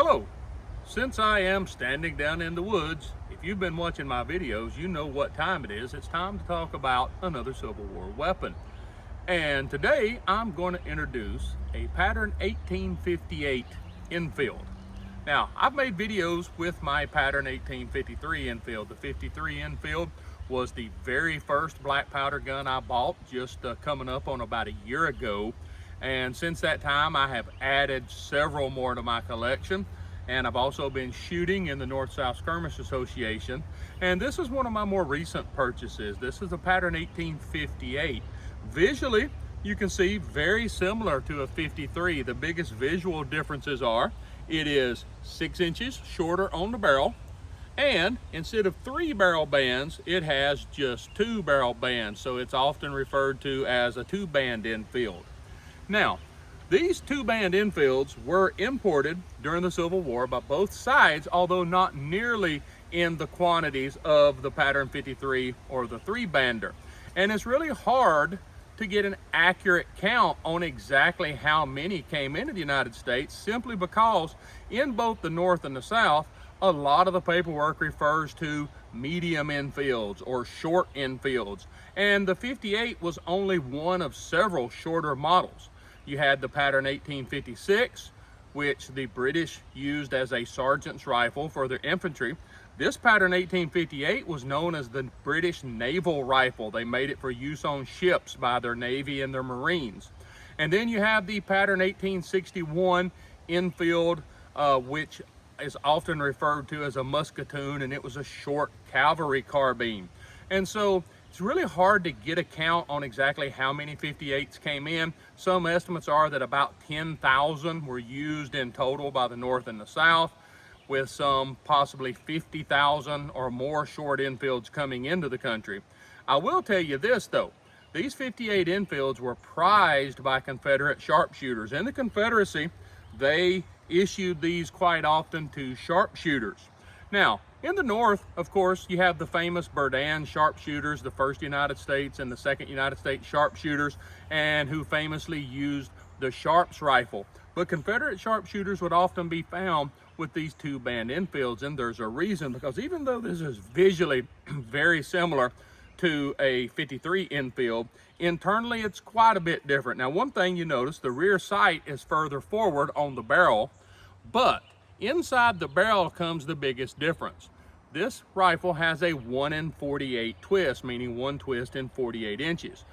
Hello. Since I am standing down in the woods, if you've been watching my videos, you know what time it is. It's time to talk about another Civil War weapon. And today I'm going to introduce a pattern 1858 Enfield. Now, I've made videos with my pattern 1853 Enfield. The 53 Enfield was the very first black powder gun I bought, just coming up on about a year ago. And since that time, I have added several more to my collection. And I've also been shooting in the North-South Skirmish Association. And this is one of my more recent purchases. This is a pattern 1858. Visually, you can see very similar to a 53. The biggest visual differences are it is 6 inches shorter on the barrel, and instead of 3 barrel bands, it has just 2 barrel bands. So it's often referred to as a 2-band Enfield. Now, these 2-band Enfields were imported during the Civil War by both sides, although not nearly in the quantities of the pattern 53 or the 3-bander. And it's really hard to get an accurate count on exactly how many came into the United States, simply because in both the North and the South, a lot of the paperwork refers to medium Enfields or short Enfields. And the 58 was only one of several shorter models. You had the pattern 1856, which the British used as a sergeant's rifle for their infantry. This pattern 1858 was known as the British Naval rifle. They made it for use on ships by their Navy and their Marines. And then you have the pattern 1861 Enfield, which is often referred to as a musketoon, and it was a short cavalry carbine. And so it's really hard to get a count on exactly how many 58s came in. Some estimates are that about 10,000 were used in total by the North and the South, with some possibly 50,000 or more short Enfields coming into the country. I will tell you this though, these 58 Enfields were prized by Confederate sharpshooters. In the Confederacy, they issued these quite often to sharpshooters. Now, in the North, of course, you have the famous Berdan sharpshooters, the first United States and the second United States sharpshooters, and who famously used the Sharps rifle. But Confederate sharpshooters would often be found with these 2-band Enfields, and there's a reason, because even though this is visually very similar to a 53 Enfield, internally it's quite a bit different. Now, one thing you notice, the rear sight is further forward on the barrel, but inside the barrel comes the biggest difference. This rifle has a 1 in 48 twist, meaning one twist in 48 inches.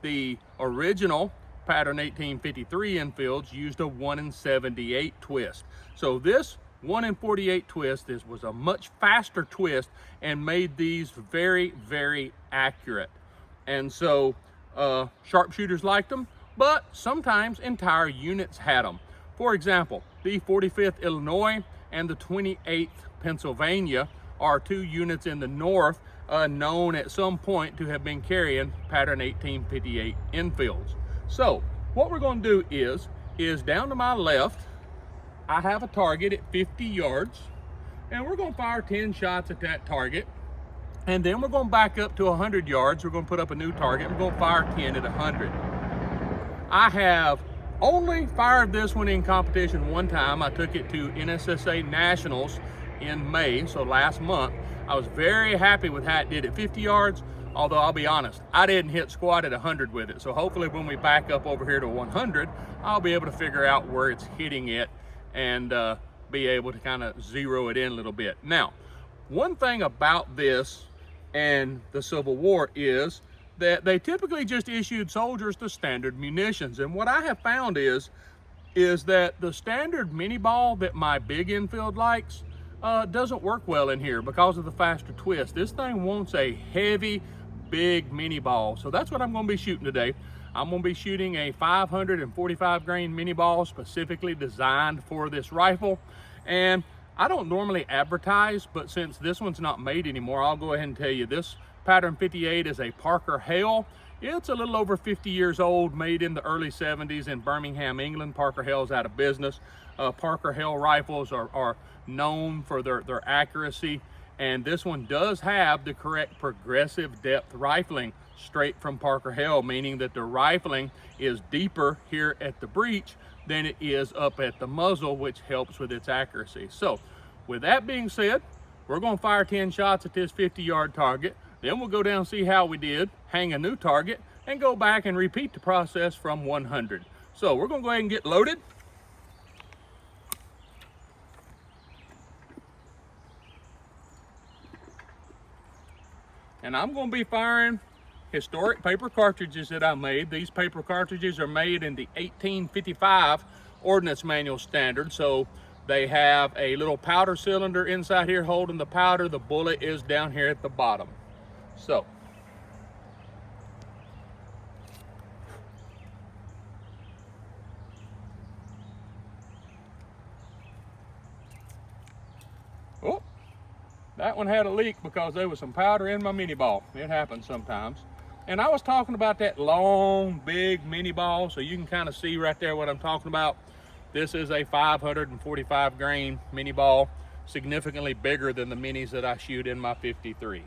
The original pattern 1853 Enfields used a 1 in 78 twist. So this 1 in 48 twist was a much faster twist and made these very, very accurate. And so sharpshooters liked them, but sometimes entire units had them. For example, the 45th Illinois and the 28th Pennsylvania are 2 units in the North known at some point to have been carrying pattern 1858 Enfields. So what we're going to do is down to my left, I have a target at 50 yards, and we're going to fire 10 shots at that target. And then we're going to back up to 100 yards. We're going to put up a new target. We're going to fire 10 at 100. I have only fired this one in competition one time. I took it to NSSA Nationals in May, so last month. I was very happy with how it did at 50 yards, although I'll be honest, I didn't hit squat at 100 with it. So hopefully when we back up over here to 100, I'll be able to figure out where it's hitting it and be able to kind of zero it in a little bit. Now, one thing about this and the Civil War is that they typically just issued soldiers the standard munitions. And what I have found is that the standard mini ball that my big Enfield likes doesn't work well in here because of the faster twist. This thing wants a heavy, big mini ball. So that's what I'm going to be shooting today. I'm going to be shooting a 545 grain mini ball specifically designed for this rifle. And I don't normally advertise, but since this one's not made anymore, I'll go ahead and tell you this pattern 58 is a Parker Hale. It's a little over 50 years old, made in the early 70s in Birmingham, England. Parker Hale's out of business. Parker Hale rifles are known for their accuracy, and this one does have the correct progressive depth rifling straight from Parker Hale, meaning that the rifling is deeper here at the breech than it is up at the muzzle, which helps with its accuracy. So with that being said, we're going to fire 10 shots at this 50-yard target. Then we'll go down and see how we did, hang a new target, and go back and repeat the process from 100. So we're going to go ahead and get loaded. And I'm going to be firing historic paper cartridges that I made. These paper cartridges are made in the 1855 Ordnance Manual standard. So they have a little powder cylinder inside here holding the powder. The bullet is down here at the bottom. So oh, that one had a leak because there was some powder in my mini ball. It happens sometimes. And I was talking about that long, big mini ball, so you can kind of see right there what I'm talking about. This is a 545 grain mini ball, significantly bigger than the minis that I shoot in my 53.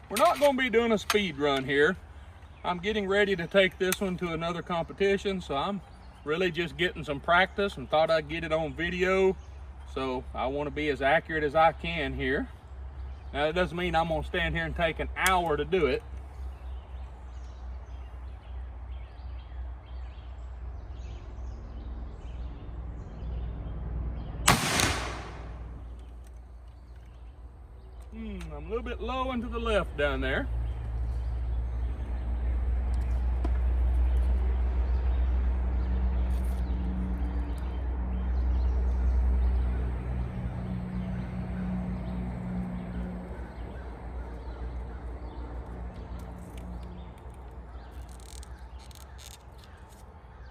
We're not going to be doing a speed run here. I'm getting ready to take this one to another competition, so I'm really just getting some practice and thought I'd get it on video. So I want to be as accurate as I can here. Now that doesn't mean I'm going to stand here and take an hour to do it. I'm a little bit low and to the left down there.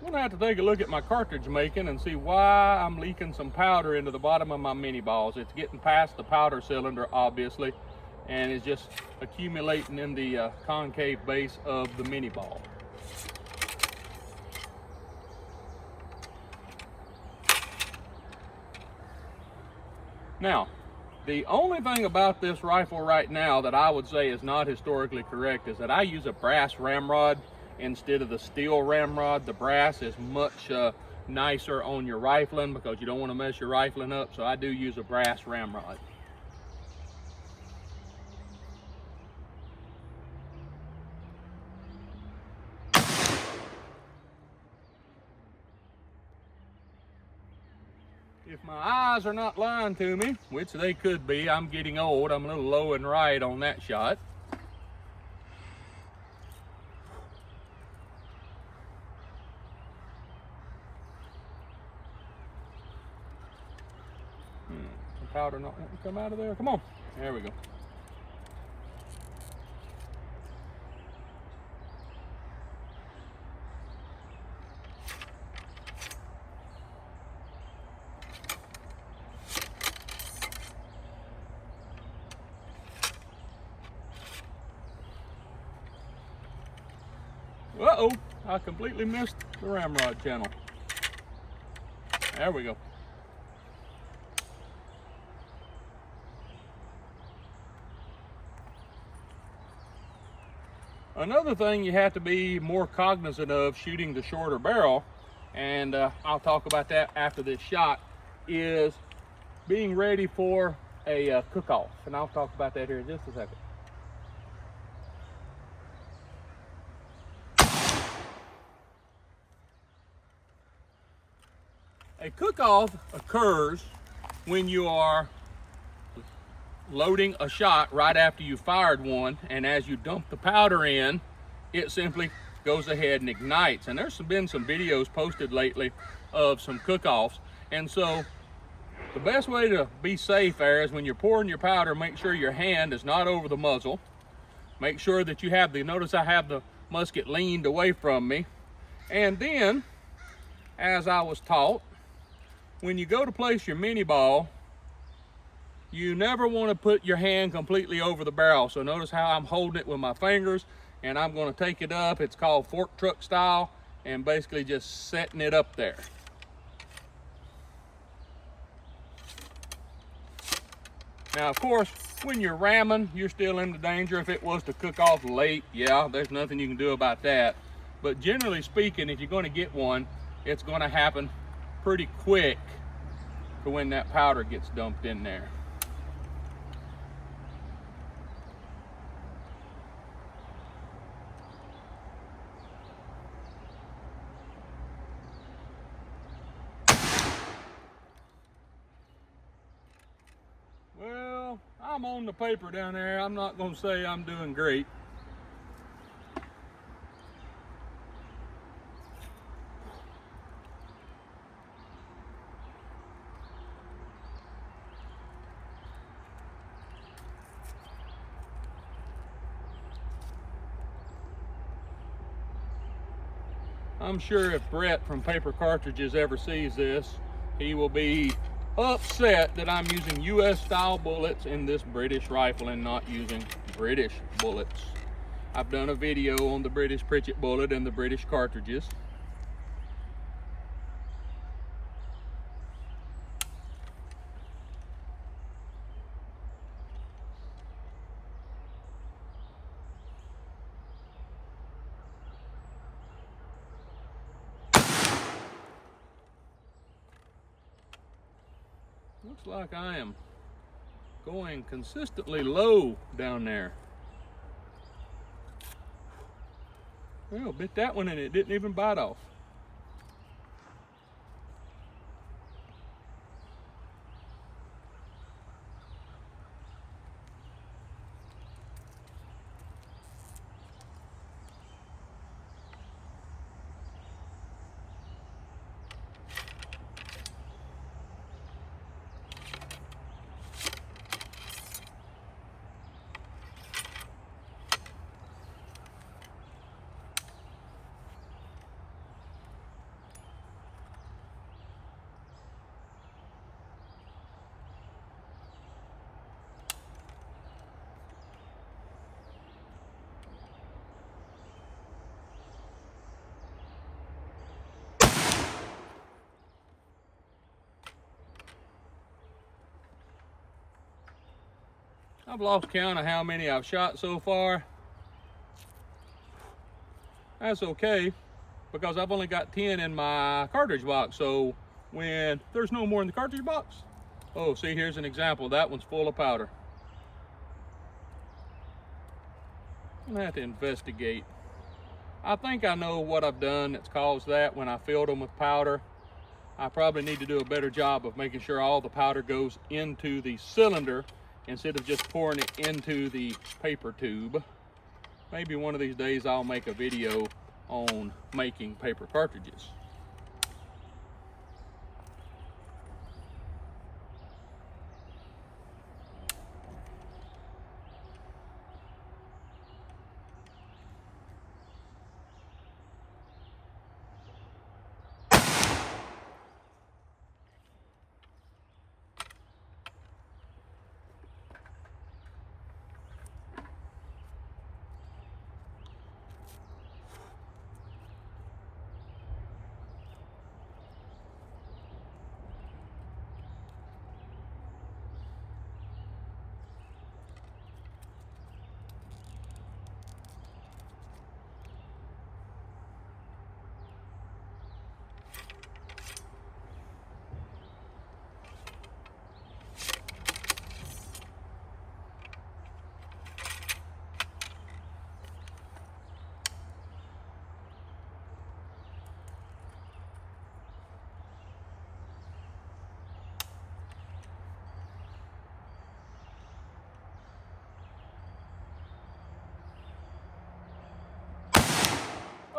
I'm gonna have to take a look at my cartridge making and see why I'm leaking some powder into the bottom of my mini balls. It's getting past the powder cylinder, obviously, and it's just accumulating in the concave base of the mini ball. Now, the only thing about this rifle right now that I would say is not historically correct is that I use a brass ramrod instead of the steel ramrod. The brass is much nicer on your rifling because you don't want to mess your rifling up, so I do use a brass ramrod. If my eyes are not lying to me, which they could be, I'm getting old. I'm a little low and right on that shot. The powder not wanting to come out of there. Come on. There we go. Uh-oh, I completely missed the ramrod channel. There we go. Another thing you have to be more cognizant of shooting the shorter barrel, and I'll talk about that after this shot, is being ready for a cook-off. And I'll talk about that here in just a second. A cook-off occurs when you are loading a shot right after you fired one, and as you dump the powder in, it simply goes ahead and ignites. And there's been some videos posted lately of some cook-offs, and so the best way to be safe there is when you're pouring your powder, make sure your hand is not over the muzzle. Make sure that you have notice I have the musket leaned away from me. And then, as I was taught, when you go to place your mini ball, you never want to put your hand completely over the barrel. So notice how I'm holding it with my fingers, and I'm going to take it up. It's called fork truck style, and basically just setting it up there. Now, of course, when you're ramming, you're still in the danger. If it was to cook off late, yeah, there's nothing you can do about that. But generally speaking, if you're going to get one, it's going to happen pretty quick to when that powder gets dumped in there. Well, I'm on the paper down there. I'm not going to say I'm doing great. I'm sure if Brett from Paper Cartridges ever sees this, he will be upset that I'm using US style bullets in this British rifle and not using British bullets. I've done a video on the British Pritchett bullet and the British cartridges. Looks like I am going consistently low down there. Well, bit that one and it didn't even bite off. I've lost count of how many I've shot so far. That's okay, because I've only got 10 in my cartridge box. So when there's no more in the cartridge box, oh, see, here's an example. That one's full of powder. I'm gonna have to investigate. I think I know what I've done that's caused that when I filled them with powder. I probably need to do a better job of making sure all the powder goes into the cylinder instead of just pouring it into the paper tube. Maybe one of these days I'll make a video on making paper cartridges.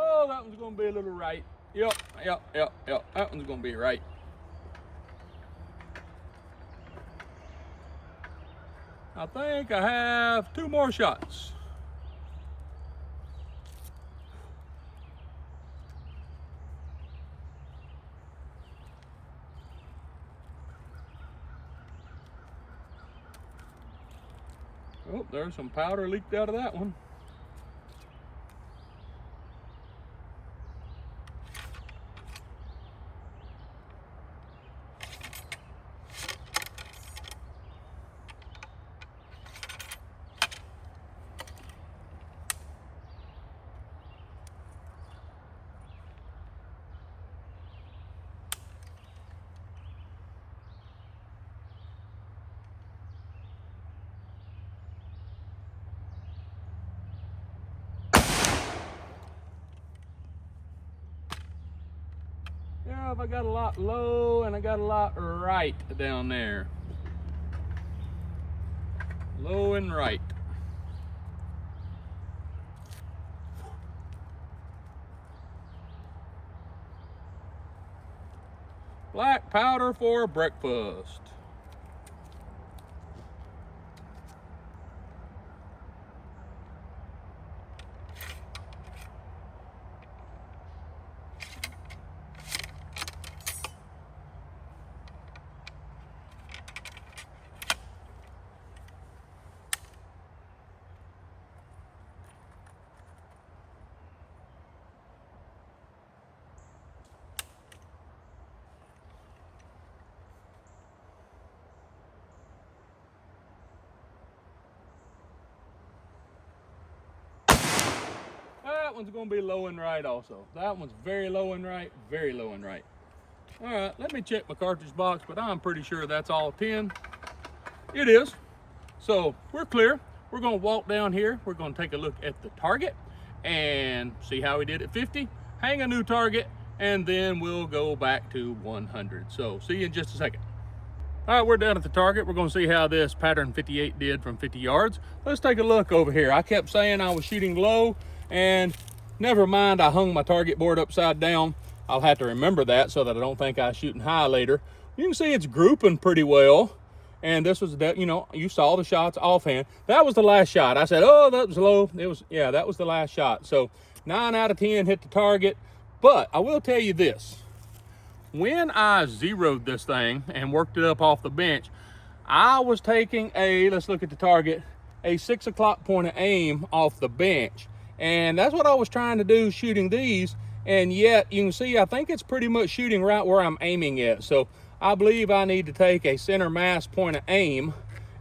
Oh, that one's gonna be a little right. Yep. That one's gonna be right. I think I have 2 more shots. Oh, there's some powder leaked out of that one. know if I got a lot low and I got a lot right down there. Low and right. Black powder for breakfast. That one's going to be low and right also. That one's very low and right, very low and right. All right, let me check my cartridge box, but I'm pretty sure that's all 10. It is. So we're clear. We're going to walk down here. We're going to take a look at the target and see how we did at 50, hang a new target, and then we'll go back to 100. So see you in just a second. All right, we're down at the target. We're going to see how this pattern 58 did from 50 yards. Let's take a look over here. I kept saying I was shooting low, and never mind, I hung my target board upside down. I'll have to remember that so that I don't think I was shooting high later. You can see it's grouping pretty well. And this was, you know, you saw the shots offhand. That was the last shot. I said, oh, that was low. It was, yeah, that was the last shot. So 9 out of 10 hit the target. But I will tell you this. When I zeroed this thing and worked it up off the bench, I was taking a, let's look at the target, a 6 o'clock point of aim off the bench. And that's what I was trying to do shooting these. And yet you can see, I think it's pretty much shooting right where I'm aiming at. So I believe I need to take a center mass point of aim,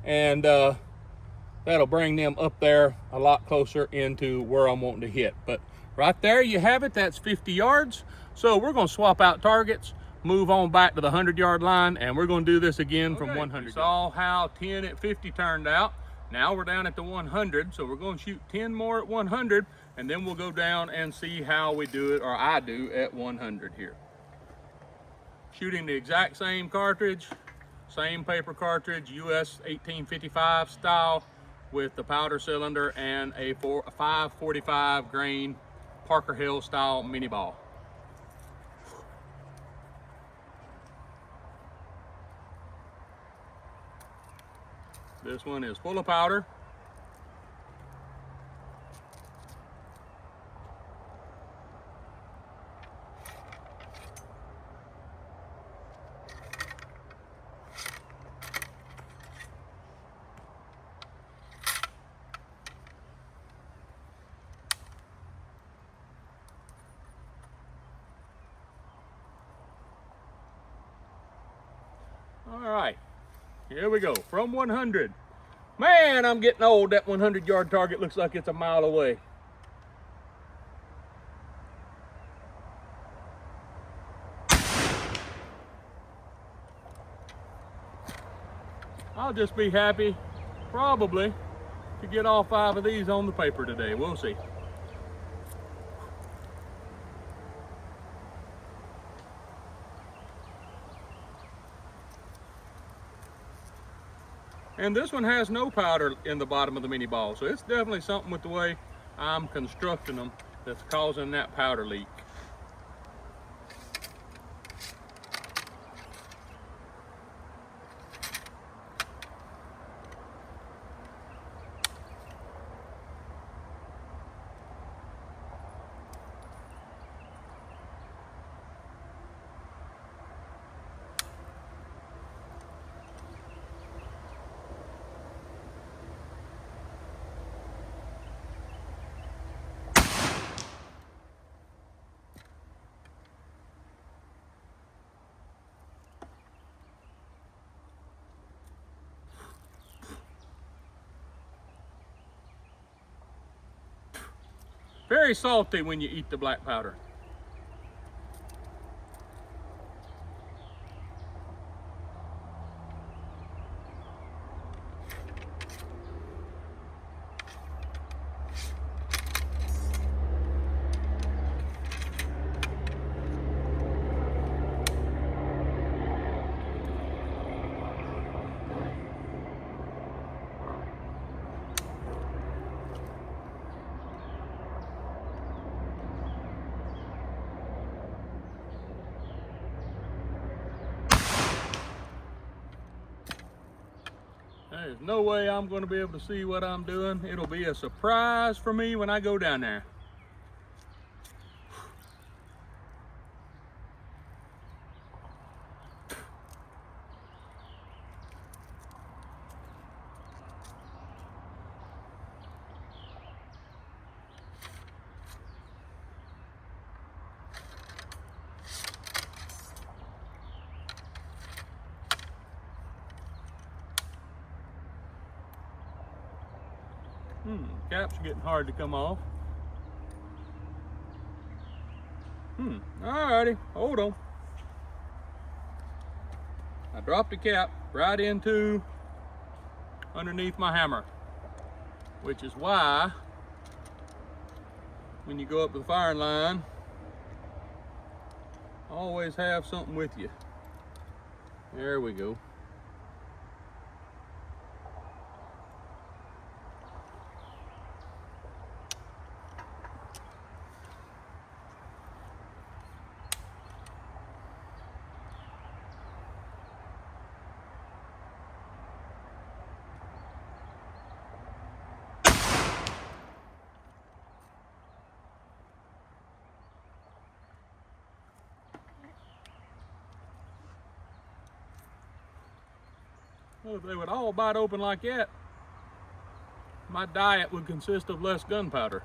and that'll bring them up there a lot closer into where I'm wanting to hit. But right there you have it. That's 50 yards. So we're going to swap out targets, move on back to the 100-yard line, and we're going to do this again from 100. We saw how 10 at 50 turned out. Now we're down at the 100, so we're going to shoot 10 more at 100, and then we'll go down and see how we do it, or I do, at 100 here. Shooting the exact same cartridge, same paper cartridge, US 1855 style, with the powder cylinder and a 545 grain Parker Hill style mini ball. This one is full of powder. All right, here we go, from 100. Man, I'm getting old. That 100-yard target looks like it's a mile away. I'll just be happy, probably, to get all 5 of these on the paper today. We'll see. And this one has no powder in the bottom of the mini ball, so it's definitely something with the way I'm constructing them that's causing that powder leak. Very salty when you eat the black powder. There's no way I'm going to be able to see what I'm doing. It'll be a surprise for me when I go down there. Caps are getting hard to come off. Alrighty, hold on. I dropped the cap right into underneath my hammer, which is why when you go up to the firing line, always have something with you. There we go. Well, if they would all bite open like that, my diet would consist of less gunpowder.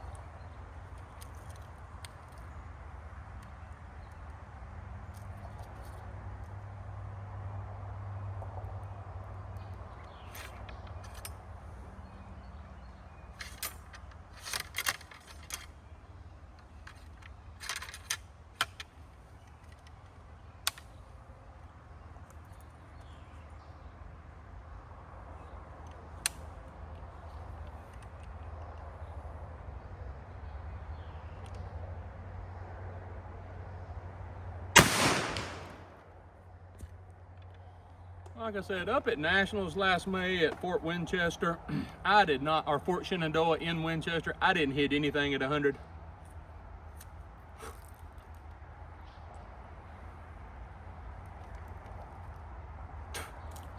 Like I said, up at Nationals last May at Fort Winchester, I did not, or Fort Shenandoah in Winchester, I didn't hit anything at 100.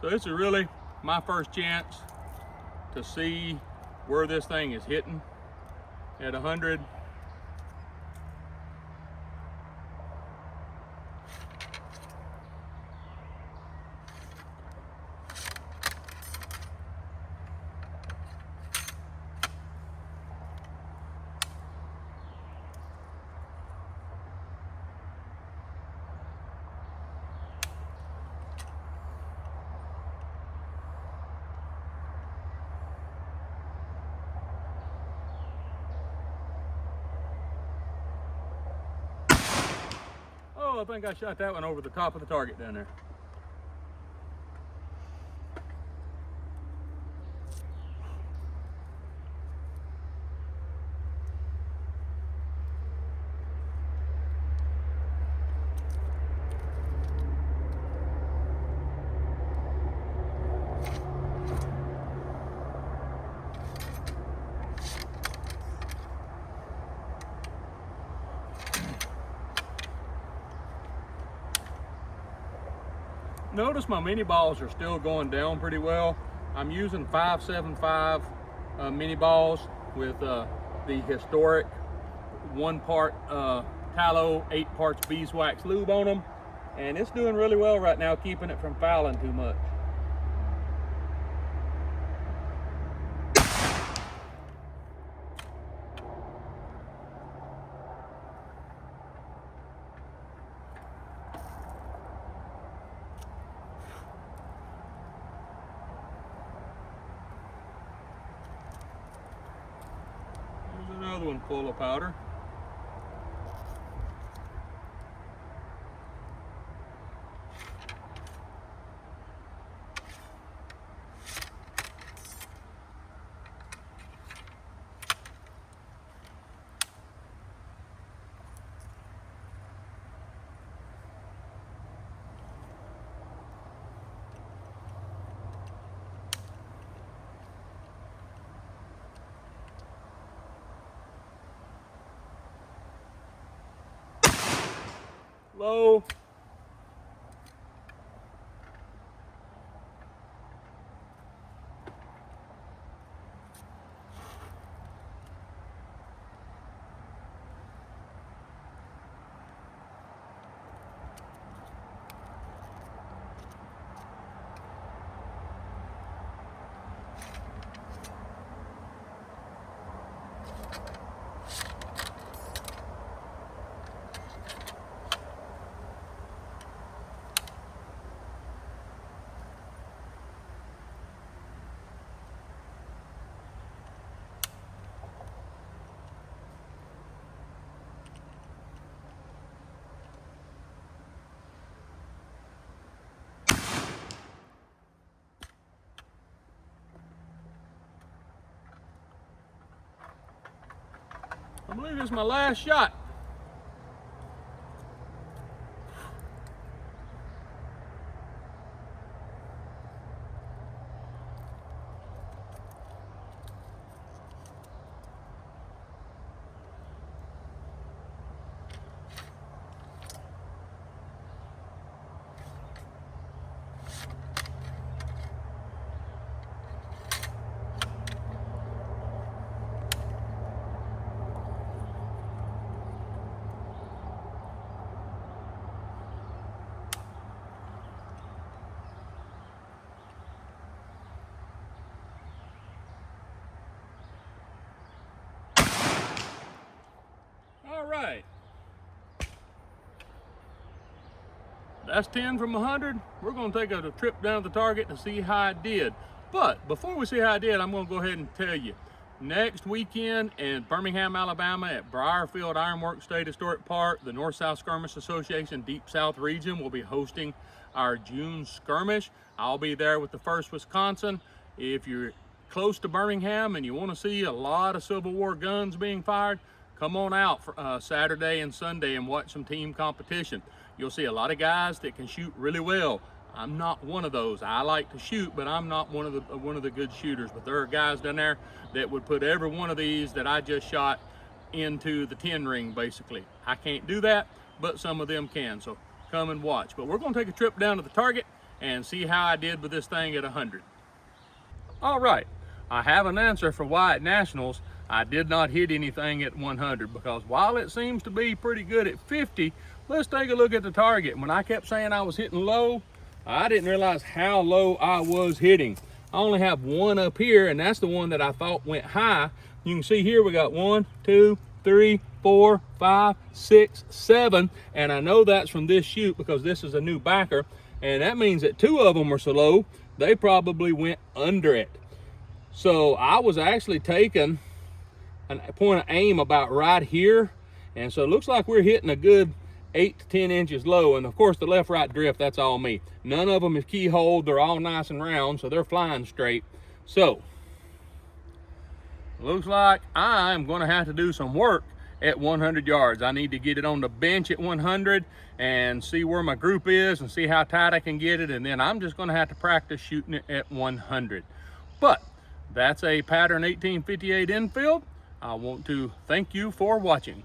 So this is really my first chance to see where this thing is hitting at 100. Oh, I think I shot that one over the top of the target down there. Notice my mini balls are still going down pretty well. I'm using 575 mini balls with the historic 1 part tallow, 8 parts beeswax lube on them, and it's doing really well right now, keeping it from fouling too much. Another one full of powder. Low. I believe it's my last shot. All right. That's 10 from 100. We're going to take a trip down to the target to see how I did. But before we see how I did, I'm going to go ahead and tell you. Next weekend in Birmingham, Alabama at Briarfield Ironworks State Historic Park, the North-South Skirmish Association Deep South Region will be hosting our June skirmish. I'll be there with the 1st Wisconsin. If you're close to Birmingham and you want to see a lot of Civil War guns being fired, come on out for Saturday and Sunday and watch some team competition. You'll see a lot of guys that can shoot really well. I'm not one of those. I like to shoot, but I'm not one of the good shooters. But there are guys down there that would put every one of these that I just shot into the 10 ring, basically. I can't do that, but some of them can. So come and watch. But we're going to take a trip down to the target and see how I did with this thing at 100. All right, I have an answer for why at Nationals I did not hit anything at 100, because while it seems to be pretty good at 50, let's take a look at the target. When I kept saying I was hitting low, I didn't realize how low I was hitting. I only have one up here, and that's the one that I thought went high. You can see here we got 1, 2, 3, 4, 5, 6, 7, and I know that's from this shoot because this is a new backer, and that means that 2 of them were so low, they probably went under it. So I was actually taking a point of aim about right here, and so it looks like we're hitting a good 8 to 10 inches low. And of course the left right drift, that's all me. None of them is keyholed. They're all nice and round, so they're flying straight. So looks like I'm going to have to do some work at 100 yards. I need to get it on the bench at 100 and see where my group is and see how tight I can get it, and then I'm just going to have to practice shooting it at 100. But that's a pattern 1858 Enfield. I want to thank you for watching.